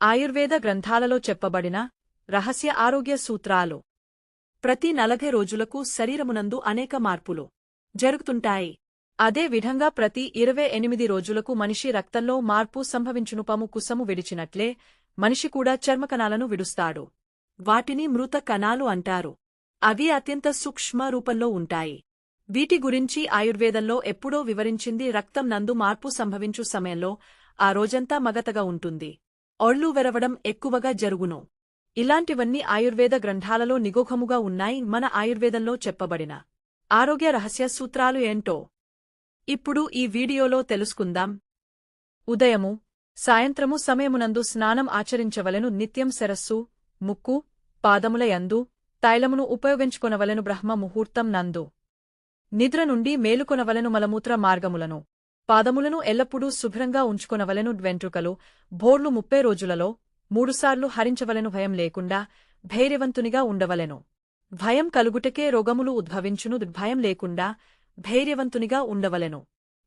ఆయుర్వేద గ్రంథాలలో చెప్పబడిన రహస్య ఆరోగ్య సూత్రాలు. ప్రతి 40 రోజులకు శరీరమునందు అనేక మార్పులు జరుగుతుంటాయి. అదే విధంగా ప్రతి 28 రోజులకు మనిషి రక్తంలో మార్పు సంభవించును. పాము కుసము విడిచినట్లే మనిషి కూడా చర్మకణాలను విడుస్తాడు. వాటిని మృత కణాలు అంటారు. అవి అత్యంత సూక్ష్మ రూపంలో ఉంటాయి. వీటి గురించి ఆయుర్వేదంలో ఎప్పుడో వివరించింది. రక్తం నందు మార్పు సంభవించు సమయంలో ఆ రోజంతా మగతగా ఉంటుంది. ఒళ్ళు వెరవడం ఎక్కువగా జరుగును. ఇలాంటివన్నీ ఆయుర్వేద గ్రంథాలలో నిగూఢముగా ఉన్నాయి. మన ఆయుర్వేదంలో చెప్పబడిన ఆరోగ్య రహస్య సూత్రాలు ఏంటో ఇప్పుడు ఈ వీడియోలో తెలుసుకుందాం. ఉదయము, సాయంత్రము సమయమునందు స్నానం ఆచరించవలెను. నిత్యం శిరస్సు, ముక్కు, పాదముల యందు తైలమును ఉపయోగించుకొనవలెను. బ్రహ్మ ముహూర్తం నందు నిద్ర నుండి మేలుకొనవలెను. మలమూత్ర మార్గములను, పాదములను ఎల్లప్పుడూ శుభ్రంగా ఉంచుకొనవలెను. వెంట్రుకలు, భోర్లు 30 రోజులలో 3 సార్లు హరించవలెను. భయం లేకుండా ధైర్యవంతునిగా ఉండవలెను. భయం కలుగుటకే రోగములు ఉద్భవించును. భయం లేకుండా ధైర్యవంతునిగా ఉండవలెను.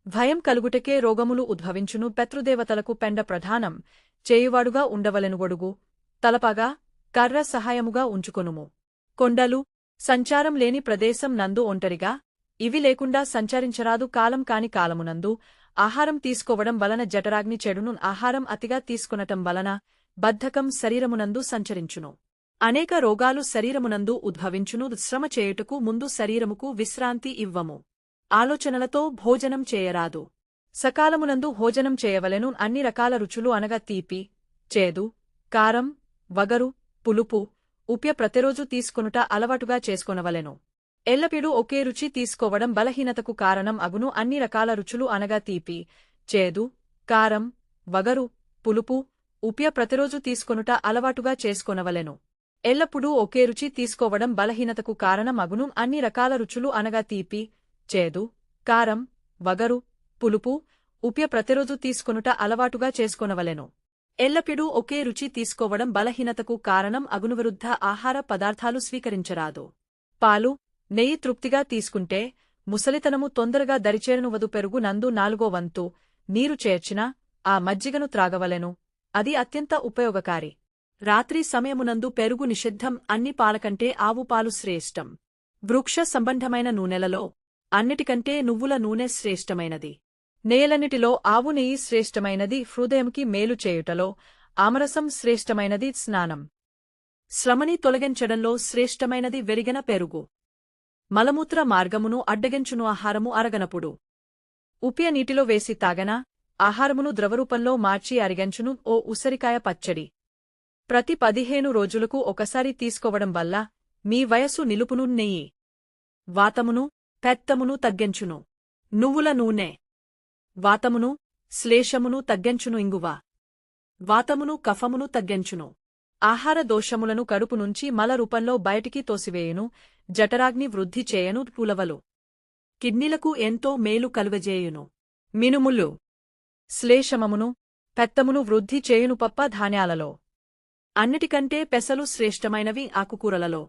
భయం కలుగుటకే రోగములు ఉద్భవించును. పితృదేవతలకు పెండ ప్రదానం చేయువాడుగా ఉండవలెను. గొడుగు, తలపాగా, కర్ర సహాయముగా ఉంచుకొనుము. కొండలు, సంచారం లేని ప్రదేశం నందు ఒంటరిగా ఇవి లేకుండా సంచరించరాదు. కాలం కాని కాలమునందు ఆహారం తీసుకోవడం వలన జఠరాగ్ని చెడును. ఆహారం అతిగా తీసుకొనటం వలన బద్ధకం శరీరమునందు సంచరించును. అనేక రోగాలు శరీరమునందు ఉద్భవించును. శ్రమ చేయుటకు ముందు శరీరముకు విశ్రాంతి ఇవ్వము. ఆలోచనలతో భోజనం చేయరాదు. సకాలమునందు భోజనం చేయవలెను. అన్ని రకాల రుచులు అనగా తీపి, చేదు, కారం, వగరు, పులుపు, ఉప్య ప్రతిరోజు తీసుకొనుట అలవాటుగా చేసుకొనవలెను. ఎల్లపిడూ ఒకే రుచి తీసుకోవడం బలహీనతకు కారణం అగును. అన్ని రకాల రుచులు అనగా తీపి, చేదు, కారం, వగరు, పులుపు, ఉప్య ప్రతిరోజు తీసుకొనుట అలవాటుగా చేసుకొనవలెను. ఎల్లప్పుడూ ఒకే రుచి తీసుకోవడం బలహీనతకు కారణం అగును. అన్ని రకాల రుచులు అనగా తీపి, చేదు, కారం, వగరు, పులుపు, ఉప్య ప్రతిరోజు తీసుకొనుట అలవాటుగా చేసుకొనవలెను. ఎల్లపిడూ ఒకే రుచి తీసుకోవడం బలహీనతకు కారణం అగును. విరుద్ధ ఆహార పదార్థాలు స్వీకరించరాదు. పాలు, నెయ్యి తృప్తిగా తీసుకుంటే ముసలితనము తొందరగా దరిచేరును. వదు పెరుగు నందు 4వ వంతు నీరు చేర్చిన ఆ మజ్జిగను త్రాగవలెను. అది అత్యంత ఉపయోగకారి. రాత్రి సమయమునందు పెరుగు నిషిద్ధం. అన్ని పాలకంటే ఆవు పాలు శ్రేష్టం. వృక్ష సంబంధమైన నూనెలలో అన్నిటికంటే నువ్వుల నూనె శ్రేష్టమైనది. నెయ్యలన్నిటిలో ఆవు నెయ్యి శ్రేష్టమైనది. హృదయంకి మేలు చేయుటలో ఆమరసం శ్రేష్టమైనది. స్నానం, శ్రమని తొలగించడంలో శ్రేష్టమైనది వెరిగిన పెరుగు. మలమూత్ర మార్గమును అడ్డగించును. ఆహారము అరగనప్పుడు ఉప్య నీటిలో వేసి తాగన ఆహారమును ద్రవరూపంలో మార్చి అరిగించును. ఓ ఉసిరికాయ పచ్చడి ప్రతి 15 రోజులకు ఒకసారి తీసుకోవడం వల్ల మీ వయస్సు నిలుపును. నెయ్యి వాతమును, పెత్తమును తగ్గించును. నువ్వుల నూనె వాతమును, శ్లేషమును తగ్గించును. ఇంగువ వాతమును, కఫమును తగ్గించును. ఆహార దోషములను కడుపు నుంచి మల రూపంలో బయటికి తోసివేయును. జఠరాగ్ని వృద్ధి చేయను. పులవలు కిడ్నీలకు ఎంతో మేలు కలుగజేయును. మినుములు శ్లేషమమును, పెత్తమును వృద్ధి చేయును. పప్ప ధాన్యాలలో అన్నిటికంటే పెసలు శ్రేష్టమైనవి. ఆకుకూరలలో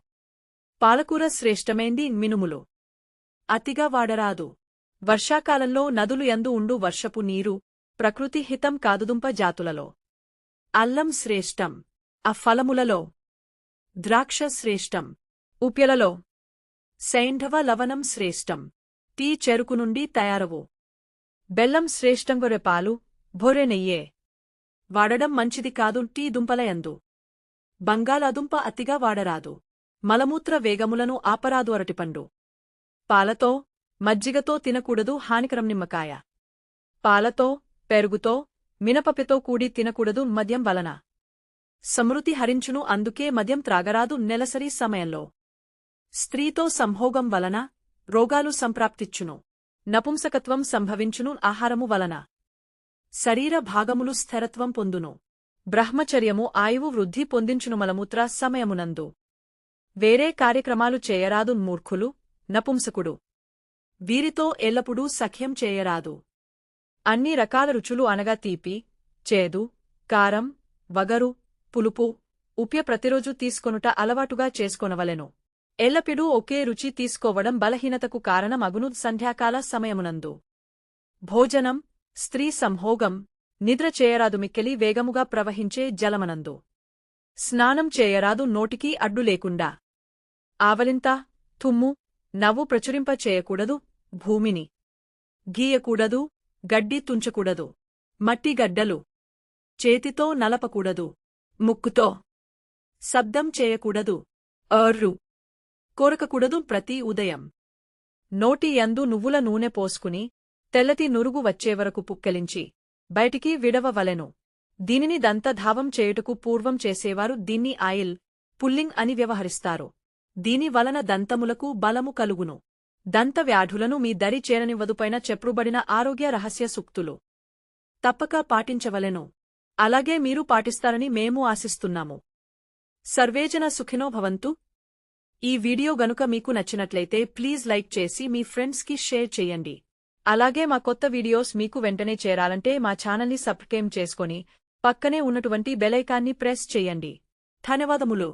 పాలకూర శ్రేష్టమైంది. మినుములు అతిగా వాడరాదు. వర్షాకాలంలో నదులు యందు ఉండు వర్షపు నీరు ప్రకృతి హితం కాదుదుంప జాతులలో అల్లం శ్రేష్టం. ఆ ఫలములలో ద్రాక్ష శ్రేష్టం. ఉప్యలలో సైంధవ లవణం శ్రేష్టం. టీ చెరుకు నుండి తయారవు. బెల్లం శ్రేష్టం. గొర్రెపాలు, బొర్రె నెయ్యే వాడడం మంచిది కాదు. టీ దుంపలయందు బంగాళాదుంప అతిగా వాడరాదు. మలమూత్ర వేగములను ఆపరాదు. అరటిపండు పాలతో, మజ్జిగతో తినకూడదు. హానికరం. నిమ్మకాయ పాలతో, పెరుగుతో, మినపపితో కూడి తినకూడదు. మద్యం వలన సమృద్ధి హరించును. అందుకే మద్యం త్రాగరాదు. నెలసరి సమయంలో స్త్రీతో సంభోగం వలన రోగాలు సంప్రాప్తిచ్చును. నపుంసకత్వం సంభవించును. ఆహారము వలన శరీర భాగములు స్థిరత్వం పొందును. బ్రహ్మచర్యము ఆయువు వృద్ధి పొందించును. మలమూత్ర సమయమునందు వేరే కార్యక్రమాలు చేయరాదు. మూర్ఖులు, నపుంసకుడు వీరితో ఎల్లప్పుడూ సఖ్యం చేయరాదు. అన్ని రకాల రుచులు అనగా తీపి, చేదు, కారం, వగరు, పులుపు, ఉప్య ప్రతిరోజు తీసుకొనుట అలవాటుగా చేసుకొనవలెను. ఎల్లపిడూ ఒకే రుచి తీసుకోవడం బలహీనతకు కారణమగును. సంధ్యాకాల సమయమునందు భోజనం, స్త్రీ సంభోగం, నిద్ర చేయరాదు మిక్కిలి వేగముగా ప్రవహించే జలమనందు. స్నానం చేయరాదు నోటికి అడ్డు లేకుండా. ఆవలింత, తుమ్ము, నవ్వు ప్రచురింప చేయకూడదు, భూమిని గీయకూడదు, గడ్డి తుంచకూడదు, మట్టి గడ్డలు చేతితో నలపకూడదు, ముక్కుతో శబ్దం చేయకూడదు, అర్రు కోరకకూడదు. ప్రతి ఉదయం నోటి యందు నువ్వుల నూనె పోసుకుని తెల్లటి నురుగు వచ్చేవరకు పుక్కెలించి బయటికి విడవవలెను. దీనిని దంతధావం చేయుటకు పూర్వం చేసేవారు దీన్ని ఆయిల్ పుల్లింగ్ అని వ్యవహరిస్తారు. దీని వలన దంతములకు బలము కలుగును. దంత వ్యాధులను మీ దరి చేరనివ్వదుపైన చెప్పుబడిన ఆరోగ్య రహస్య సూక్తులు తప్పక పాటించవలెను. అలాగే మీరు పాటిస్తారని మేము ఆశిస్తున్నాము. సర్వేజన సుఖినో భవంతు. ఈ వీడియో గనుక మీకు నచ్చినట్లయితే ప్లీజ్ లైక్ చేసి మీ ఫ్రెండ్స్కి షేర్ చేయండి. అలాగే మా కొత్త వీడియోస్ మీకు వెంటనే చేరాలంటే మా ఛానల్ని సబ్స్క్రైబ్ చేసుకొని పక్కనే ఉన్నటువంటి బెలైకాన్ని ప్రెస్ చేయండి. ధన్యవాదములు.